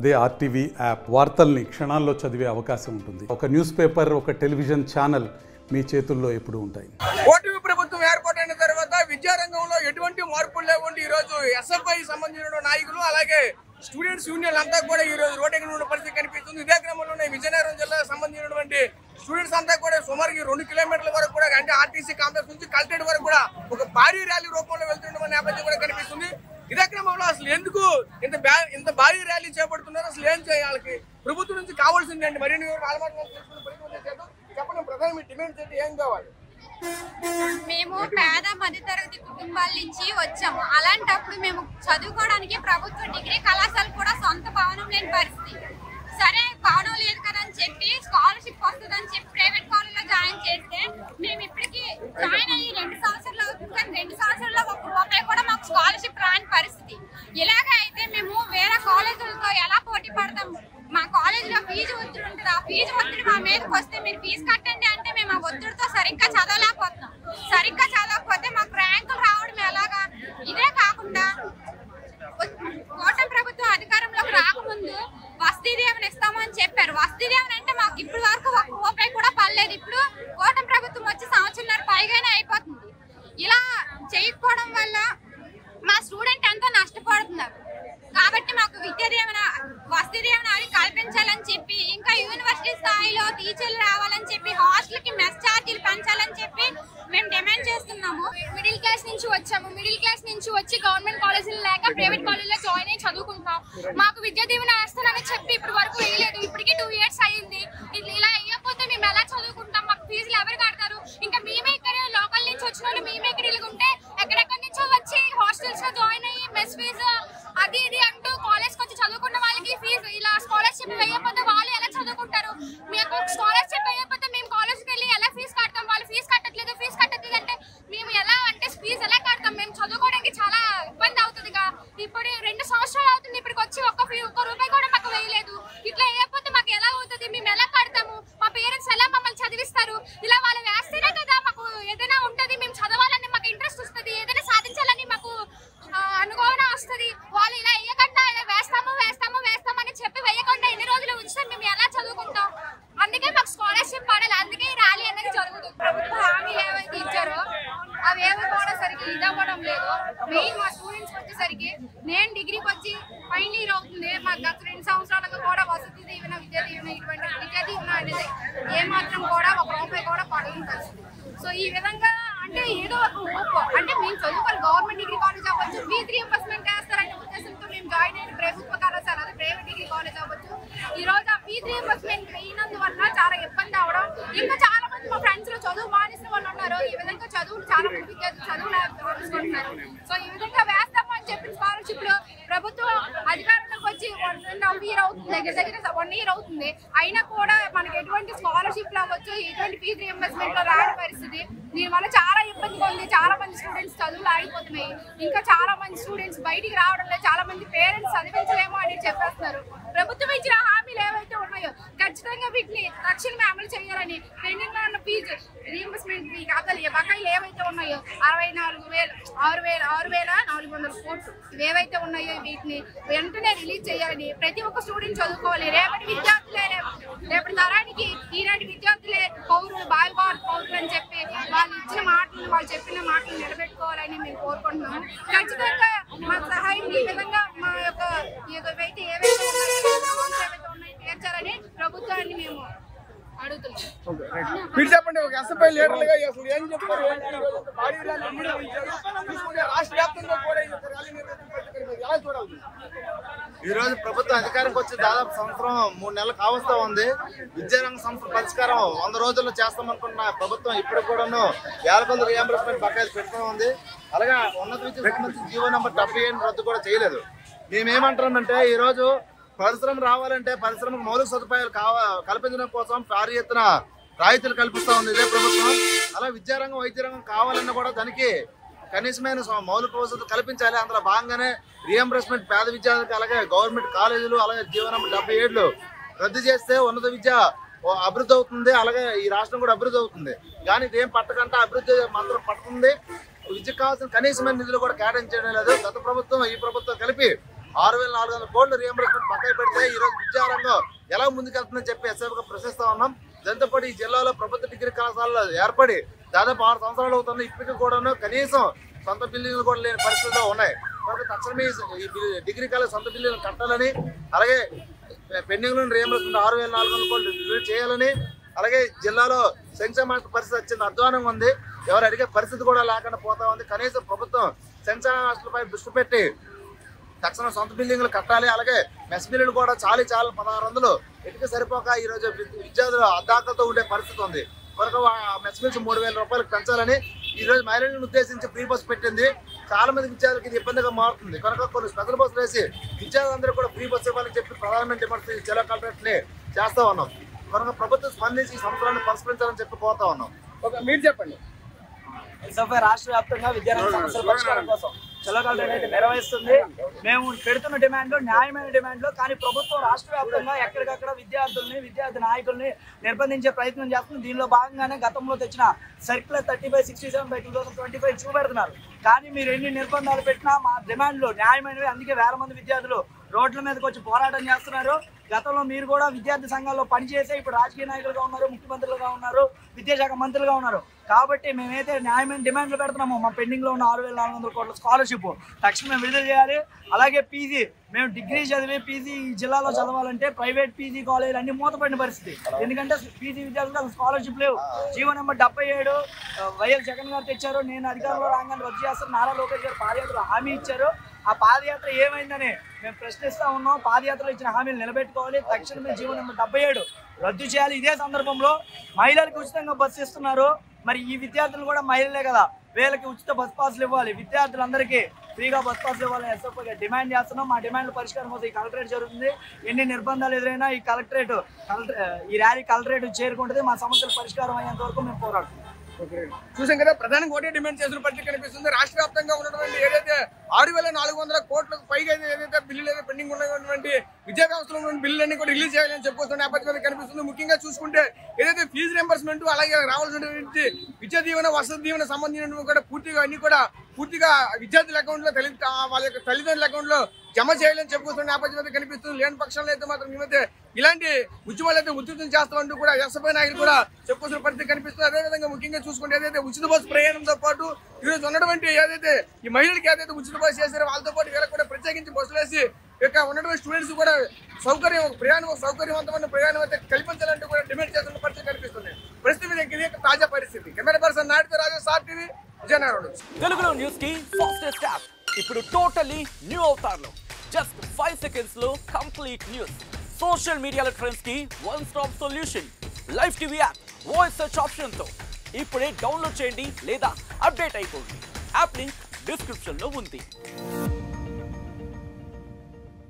అదే RTV app వార్తల్ని క్షణాల్లో చదివే అవకాశం ఉంటుంది. ఒక న్యూస్ పేపర్, ఒక టెలివిజన్ ఛానల్ మీ చేతుల్లో ఎప్పుడూ ఉంటాయి. ఓటీవీ ప్రభుత్వం ఏర్పాటైన తర్వాత విద్యారంగంలో ఎటువంటి మార్పులు లేవండి. ఈ రోజు ఎస్ఎఫ్ఐ సంబంధించిన నాయకులు అలాగే స్టూడెంట్స్ యూనియన్ అంతా కూడా ఈ రోజు రోడ్డెక్కిన ఉన్న పరిస్థితి కనిపిస్తుంది. ఇదే క్రమంలోనే విజయనగరం జిల్లాకు సంబంధించినటువంటి స్టూడెంట్స్ అంతా కూడా సుమారు 2 కిలోమీటర్ల వరకు కూడా అంటే ఆర్టీసీ కాంప్లెక్స్ నుంచి కలెక్టరేట్ వరకు కూడా ఒక భారీ ర్యాలీ రూపంలో వెళ్తున్న నేపథ్యం కూడా కనిపిస్తుంది. ఇదే క్రమంలో అసలు ఎందుకు ఇంత భారీ ర్యాలీ చేపడుతున్నారు, అసలు ఏం చేయాలి, ప్రభుత్వం నుంచి కావాల్సింది అండి మరిన్ని చెప్పండి. ప్రధాన మీ డిమాండ్స్ ఏంటి, ఏం కావాలి? మేము పేద మధ్యతరగతి కుటుంబాల నుంచి వచ్చాము. అలాంటప్పుడు మేము చదువుకోవడానికి ప్రభుత్వ డిగ్రీ కళాశాల కూడా సొంత భవనం లేని పరిస్థితి. సరే భవనం లేదు కదా అని చెప్పి స్కాలర్షిప్ వస్తుందని చెప్పి ప్రైవేట్ కాలేజ్లో జాయిన్ చేస్తే మేము ఇప్పటికి జాయిన్ అయ్యి 2 సంవత్సరాలు అవుతుంది, కానీ 2 సంవత్సరాల్లో ₹1 కూడా మాకు స్కాలర్షిప్ రాని పరిస్థితి. ఇలాగ అయితే మేము వేరే కాలేజీలతో ఎలా పోటీ పడతాము? మా కాలేజీలో ఫీజు ఒత్తిడి ఉంటుంది. ఆ ఫీజు ఒత్తిడి మా మీదకి వస్తే మీరు ఫీజు కట్టండి అంటే మేము ఆ ఒత్తిడితో సరిగ్గా చదవలేకపోతున్నాం. సరిగ్గా చదవకపోతే మాకు ర్యాంకులు రావడం ఎలాగా? ఇదే కాకుండా కూటమి ప్రభుత్వం అధికారంలోకి రాకముందు వసతి దీవెన ఇస్తామని చెప్పారు. వసతి దీవెన అంటే మాకు ఇప్పటి వరకు ₹1 కూడా పడలేదు. ఇప్పుడు కూటమి ప్రభుత్వం వచ్చి సంవత్సరంన్నర పైగానే అయిపోతుంది. ఇలా చేయకపోవడం వల్ల మా స్టూడెంట్ ఎంతో నష్టపడుతున్నారు. కాబట్టి మాకు విద్యా దీవెన వసతి దీవెన అవి కల్పించాలని చెప్పి, ఇంకా యూనివర్సిటీ స్థాయిలో టీచర్లు రావాలని చెప్పి, హాస్టల్కి మెస్ ఛార్జీలు పెంచాలని చెప్పి మేము డిమాండ్ చేస్తున్నాము. మిడిల్ క్లాస్ నుంచి వచ్చాము. మిడిల్ క్లాస్ నుంచి వచ్చి గవర్నమెంట్ కాలేజీలు లేక ప్రైవేట్ కాలేజీలో జాయిన్ అయ్యి చదువుకుంటాం. మాకు విద్యా దీవెన వేస్తానని చెప్పి ఇప్పటి వరకు వేయలేదు. ఇప్పటికీ 2 ఇయర్స్ అయింది. ఇలా వేయకపోతే మేము ఎలా చదువుకుంటాం? మాకు ఫీజులు ఎవరు కడతారు? ఇంకా మేమే ఇక్కడ లోకల్ నుంచి వచ్చిన వాళ్ళు మేమే ఇక్కడ ఇలాగుంటే ఎక్కడెక్కడి నుంచో వచ్చి హాస్టల్స్ లో జాయిన్ అయ్యి మెస్ ఫీజు అది ఇది అంటూ కాలేజ్కి వచ్చి చదువుకున్న వాళ్ళకి ఫీజు ఇలా స్కాలర్షిప్ వేయకపోతే వాళ్ళు ఎలా చదువుకుంటారు? మీకు స్కాలర్షిప్ వేయకపోతే మేము కాలేజ్కి వెళ్ళి ఎలా ఫీజు కడతాం? వాళ్ళు ఫీజు కట్టట్లేదు అంటే మేము ఎలా అంటే ఫీజు ఎలా కడతాం? మేము చదువుకోవడానికి చాలా ఇబ్బంది అవుతుంది. ఇప్పుడు 2 సంవత్సరాలు అవుతుంది. ఇప్పటికి వచ్చి ₹1 కూడా మాకు వేయలేదు. ఇట్లా వేయకపోతే మాకు ఎలా అవుతుంది? మేము ఎలా కడతాము? మా పేరెంట్స్ ఎలా మమ్మల్ని చదివిస్తారు? ఇలా వాళ్ళు వేస్తేనే కదా మాకు ఏదైనా ఉంటుంది. మేము చదవాలని మాకు ఇంట్రెస్ట్ వస్తుంది, ఏదైనా సాధించాలని మాకు అనుకోవడం వస్తుంది. వాళ్ళు ఇలా వేయకుండా ఇలా వేస్తామని చెప్పి వేయకుండా ఎన్ని రోజులు ఉంచితే మేము ఎలా చదువుకుంటాం? అందుకే మాకు స్కాలర్షిప్ పడాలి. అందుకే ఈ ర్యాలీ అనేది జరుగుతుంది. ప్రభుత్వ హామీలు ఏవైతే ఇచ్చారో అవి ఏవి కూడా సరిగ్గా ఇదవ్వడం లేదు. మెయిన్ మా స్టూడెంట్స్ వచ్చేసరికి నేను డిగ్రీకి వచ్చి ఫైనల్ ఇయర్ అవుతుంది. మాకు గత 2 సంవత్సరాలుగా కూడా వసతి దీవెన, విద్యా దీవెన ఇటువంటి విద్యా దీవెన అనేది ఏమాత్రం కూడా ₹1 కూడా పడని పరిస్థితి. సో ఈ విధంగా అంటే ఏదో ఒక ఊపు అంటే మేము చదువుకోవాలి. గవర్నమెంట్ డిగ్రీ కాలేజ్ అవ్వచ్చు, ఫీజు రీయింబర్స్మెంట్ వేస్తారనే ఉద్దేశంతో మేము జాయిన్ అయిన ప్రభుత్వ కళాశాల అదే ప్రైవేట్ డిగ్రీ కాలేజ్ అవ్వచ్చు. ఈ రోజు ఆ ఫీజు రీయింబర్స్మెంట్ వేయనందువల్ల చాలా ఇబ్బంది అవడం, ఇంకా చాలా మంది మా ఫ్రెండ్స్ లో చదువు మానేసిన వాళ్ళు ఉన్నారు. ఈ విధంగా చదువులు చాలా మంది విద్యార్థులు చదువుకుంటున్నారు. సో ఈ విధంగా వేస్తాము అని చెప్పిన స్కాలర్షిప్ లో ప్రభుత్వం అధికారంలోకి వచ్చి 1.5 ఇయర్ అవుతుంది, దగ్గర 1 ఇయర్ అవుతుంది. అయినా కూడా మనకి ఎటువంటి స్కాలర్షిప్ అవ్వచ్చు, ఎటువంటి ఫీజు రీయింబర్స్మెంట్ లో రాని పరిస్థితి. దీనివల్ల చాలా ఇబ్బందిగా ఉంది. చాలా మంది స్టూడెంట్స్ చదువులు ఆగిపోతున్నాయి. ఇంకా చాలా మంది స్టూడెంట్స్ బయటికి రావడం లేదు. చాలా మంది పేరెంట్స్ చదివించలేమో అని చెప్పేస్తున్నారు. ప్రభుత్వం ఇచ్చిన హామీలు ఏవైతే ఉన్నాయో ఖచ్చితంగా వీటిని తక్షణమే అమలు చేయాలని, పెండింగ్ ఉన్న ఫీజు రీయింబర్స్మెంట్ బకాయిలు ఏవైతే ఉన్నాయో 6,400 కోట్లు ఇవేవైతే ఉన్నాయో వీటిని వెంటనే రిలీజ్ చేయాలని, ప్రతి ఒక్క స్టూడెంట్ చదువుకోవాలి. రేపటి విద్యార్థులే రేపటి తరానికి ఈనాటి విద్యార్థులే పౌరులు, భావి పౌరులు అని చెప్పి వాళ్ళు ఇచ్చిన మాటలు, వాళ్ళు చెప్పిన మాటలు నిలబెట్టుకోవాలని మేము కోరుకుంటున్నాము. ఖచ్చితంగా మా సహాయం ఈ విధంగా మా యొక్క ఏవైతే ఉన్నాయో తీర్చాలని ప్రభుత్వాన్ని మేము అడుగుతున్నాం. మీరు చెప్పండి, ఒక ఎస్ఎఫ్ఐ లీడర్లుగా అసలు ఏం చెప్తారు? రాష్ట్ర వ్యాప్తంగా కూడా ఎలా చూడాలి? ఈ రోజు ప్రభుత్వం అధికారంకి వచ్చి దాదాపు సంవత్సరం 3 నెలలు కావస్తా ఉంది. విద్యారంగ సంస్థ పరిష్కారం 100 రోజుల్లో చేస్తామనుకున్న ప్రభుత్వం ఇప్పుడు కూడాను వేల రీయింబర్స్మెంట్ బకాయిలు పెడుతూ ఉంది. అలాగే ఉన్నత విద్యకు సంబంధించి జీవో నెంబర్ 77 రద్దు కూడా చేయలేదు. మేమేమంటున్నామంటే ఈ రోజు పరిశ్రమ రావాలంటే పరిశ్రమకు మౌలిక సదుపాయాలు కల్పించడం కోసం భారీ ఎత్తున రాయితీలు కల్పిస్తూ ఉంది ఇదే ప్రభుత్వం. అలా విద్యారంగం, వైద్య రంగం కావాలన్నా కూడా దానికి కనీసమైన మౌలిక వసతులు కల్పించాలి. అందులో భాగంగానే రీయింబర్స్మెంట్ పేద విద్యార్థులకు, అలాగే గవర్నమెంట్ కాలేజీలు, అలాగే జీవో నెంబర్ 77 రద్దు చేస్తే ఉన్నత విద్య అభివృద్ధి అవుతుంది. అలాగే ఈ రాష్ట్రం కూడా అభివృద్ధి అవుతుంది. కానీ ఇదేం పట్టకంటే అభివృద్ధి మాత్రం పడుతుంది. విద్యకు కావాల్సిన కనీసమైన నిధులు కూడా కేటాయించడం లేదు. గత ప్రభుత్వం, ఈ ప్రభుత్వం కలిపి 6,400 కోట్లు రీఎంబర్స్మెంట్ పక్కన పెడితే ఈరోజు విద్యారంగం ఎలా ముందుకెళ్తుందని చెప్పి ఎస్ఐగా ప్రశ్నిస్తా ఉన్నాం. దాంతో పాటు ఈ జిల్లాలో ప్రభుత్వ డిగ్రీ కళాశాలలో ఏర్పడి దాదాపు 6 సంవత్సరాలు అవుతుంది. ఇప్పటికీ కూడాను కనీసం సొంత బిల్డింగ్లు కూడా లేని పరిస్థితుల్లో ఉన్నాయి. కాబట్టి తక్షణమే ఈ డిగ్రీ కాలేజ్ సొంత బిల్డింగ్లు కట్టాలని, అలాగే పెండింగ్లను రీఎంబర్స్మెంట్ 6,400 కోట్లు రిలీజ్ చేయాలని, అలాగే జిల్లాలో సంక్షేమ పరిస్థితి వచ్చింది, అధ్వానంగా ఉంది, ఎవరు అడిగే పరిస్థితి కూడా లేకుండా పోతా ఉంది. కనీసం ప్రభుత్వం సంక్షేమ హాస్టల్పై దృష్టి పెట్టి తక్షణం సొంత బిల్డింగ్లు కట్టాలి. అలాగే మెస్ బిల్లులు కూడా చాలా 1600 ఎటుక సరిపోక ఈరోజు విద్యార్థులు అద్దాకలతో ఉండే పరిస్థితి ఉంది. కనుక మెస్ బిల్స్ 3,000 రూపాయలకు పెంచాలని ఈరోజు మహిళలను ఉద్దేశించి ఫ్రీ బస్ పెట్టింది. చాలా మంది విద్యార్థులకు ఇది ఇబ్బందిగా మారుతుంది. కనుక కొన్ని స్పెషల్ బస్సులు వేసి విద్యార్థులందరూ కూడా ఫ్రీ బస్సు ఇవ్వాలని చెప్పి ప్రధానమైన డిమాండ్స్ జిల్లా కలెక్టరేట్ని చేస్తా ఉన్నాం. కనుక ప్రభుత్వం స్పందించి ఈ సంవత్సరాన్ని పరిష్కరించాలని చెప్పి పోతా ఉన్నాం. మీరు చెప్పండి. ఎస్ఎఫ్ఐ రాష్ట్ర వ్యాప్తంగా విద్యారంగ సమస్యల పరిష్కారం కోసం చలో కలెక్టరేట్ అయితే నిర్వహిస్తుంది. మేము పెడుతున్న డిమాండ్లు న్యాయమైన డిమాండ్లు, కానీ ప్రభుత్వం రాష్ట్ర వ్యాప్తంగా ఎక్కడికక్కడ విద్యార్థి నాయకుల్ని నిర్బంధించే ప్రయత్నం చేస్తుంది. దీనిలో భాగంగానే గతంలో తెచ్చిన సర్క్యులర్ 30/67/2025 చూపెడుతున్నారు. కానీ మీరు ఎన్ని నిర్బంధాలు పెట్టినా మా డిమాండ్లు న్యాయమైనవి. అందుకే వేల మంది విద్యార్థులు రోడ్ల మీదకి వచ్చి పోరాటం చేస్తున్నారు. గతంలో మీరు కూడా విద్యార్థి సంఘాల్లో పనిచేసే ఇప్పుడు రాజకీయ నాయకులుగా ఉన్నారు, ముఖ్యమంత్రులుగా ఉన్నారు, విద్యాశాఖ మంత్రులుగా ఉన్నారు. కాబట్టి మేమైతే న్యాయమైన డిమాండ్లు పెడుతున్నాము. మా పెండింగ్లో ఉన్న 6,400 కోట్ల స్కాలర్షిప్ తక్షణమే విడుదల చేయాలి. అలాగే పీజీ, మేము డిగ్రీ చదివి పీజీ ఈ జిల్లాలో చదవాలంటే ప్రైవేట్ పీజీ కాలేజీలు అన్ని మూతపడిన పరిస్థితి. ఎందుకంటే పీజీ విద్యార్థులకు స్కాలర్షిప్ లేవు. జీవో నెంబర్ 77 వైఎస్ జగన్ గారు తెచ్చారు. నేను అధికారంలో రాగానే రద్దు చేస్తాను, నారా లోకేష్ గారు పాదయాత్ర హామీ ఇచ్చారు. ఆ పాదయాత్ర ఏమైందని మేము ప్రశ్నిస్తూ ఉన్నాం. పాదయాత్రలో ఇచ్చిన హామీలు నిలబెట్టుకోవాలి. తక్షణమే జీవో నెంబర్ 77 రద్దు చేయాలి. ఇదే సందర్భంలో మహిళలకు ఉచితంగా బస్సు ఇస్తున్నారు. మరి ఈ విద్యార్థులు కూడా మహిళలే కదా, వీళ్ళకి ఉచిత బస్ పాసులు ఇవ్వాలి. విద్యార్థులందరికీ ఫ్రీగా బస్ పాసులు ఇవ్వాలని ఎస్ఎఫ్ఐగా డిమాండ్ చేస్తున్నాం. మా డిమాండ్ల పరిష్కారం కోసం ఈ కలెక్టరేట్ జరుగుతుంది. ఎన్ని నిర్బంధాలు ఎదురైనా ఈ ర్యాలీ కలెక్టరేట్ చేరుకుంటుంది. మా సమస్యల పరిష్కారం అయ్యేంత వరకు మేము పోరాడుతున్నాం. చూసాం కదా, ప్రధానంగా ఒకటే డిమాండ్ చేసిన పరిస్థితి కనిపిస్తుంది. రాష్ట్ర వ్యాప్తంగా ఉన్నటువంటి ఏదైతే 6,400 కోట్లకు పైగా ఏదైతే బిల్లులు ఏదైతే పెండింగ్ ఉన్నటువంటి విద్యా వ్యవస్థలో ఉన్న బిల్లులన్నీ కూడా రిలీజ్ చేయాలని చెప్పుకొస్తున్న నేపథ్యంలో కనిపిస్తుంది. ముఖ్యంగా చూసుకుంటే ఏదైతే ఫీజు రింబర్స్మెంట్, అలాగే రావాల్సినటువంటి విద్యా దీవెన, వసతి దీవెన సంబంధించినవి కూడా పూర్తిగా విద్యార్థుల అకౌంట్లో వాళ్ళ యొక్క తల్లిదండ్రుల అకౌంట్లో జమ చేయాలని చెప్పుకొస్తున్న నేపథ్యంలో కనిపిస్తుంది. లేని పక్షంలో అయితే మాత్రం మేమైతే ఇలాంటి ఉద్యమాలు అయితే ఉధృతం చేస్తామంటూ కూడా ఎస్ఎఫ్ఐ నాయకులు కూడా చెప్పుకొస్తున్న పరిస్థితి కనిపిస్తుంది. అదేవిధంగా ముఖ్యంగా చూసుకుంటే ఏదైతే ఉచిత బస్సు ప్రయాణంతో పాటు ఈరోజు ఉన్నటువంటి ఏదైతే ఈ మహిళలకి ఏదైతే ఉచిత బస్సు చేశారో వాళ్ళతో పాటు వీళ్ళకి కూడా ప్రత్యేకించి బస్సులు వేసి ఇక ఉన్నటువంటి స్టూడెంట్స్ కూడా సౌకర్యవంతమైన ప్రయాణం అయితే కల్పించాలంటూ కూడా డిమాండ్ చేస్తున్న పరిస్థితి కనిపిస్తుంది. ప్రస్తుతం తాజా పరిస్థితి. కెమెరా పర్సన్ నాయుడుతో రాజేష్, RTV, విజయనగరం. తెలుగులో న్యూస్ కి ఫాస్టెస్ట్ యాప్ ఇప్పుడు టోటల్లీ న్యూ అవతార్లో జస్ట్ 5 సెకండ్స్ లో కంప్లీట్ న్యూస్. సోషల్ మీడియాలో ట్రెండ్స్ కి one stop solution. Live TV app voice search option తో ఇప్పుడే డౌన్లోడ్ చేయండి లేదా అప్డేట్ అయిపోండి. యాప్ లింక్ డిస్క్రిప్షన్ లో ఉంది.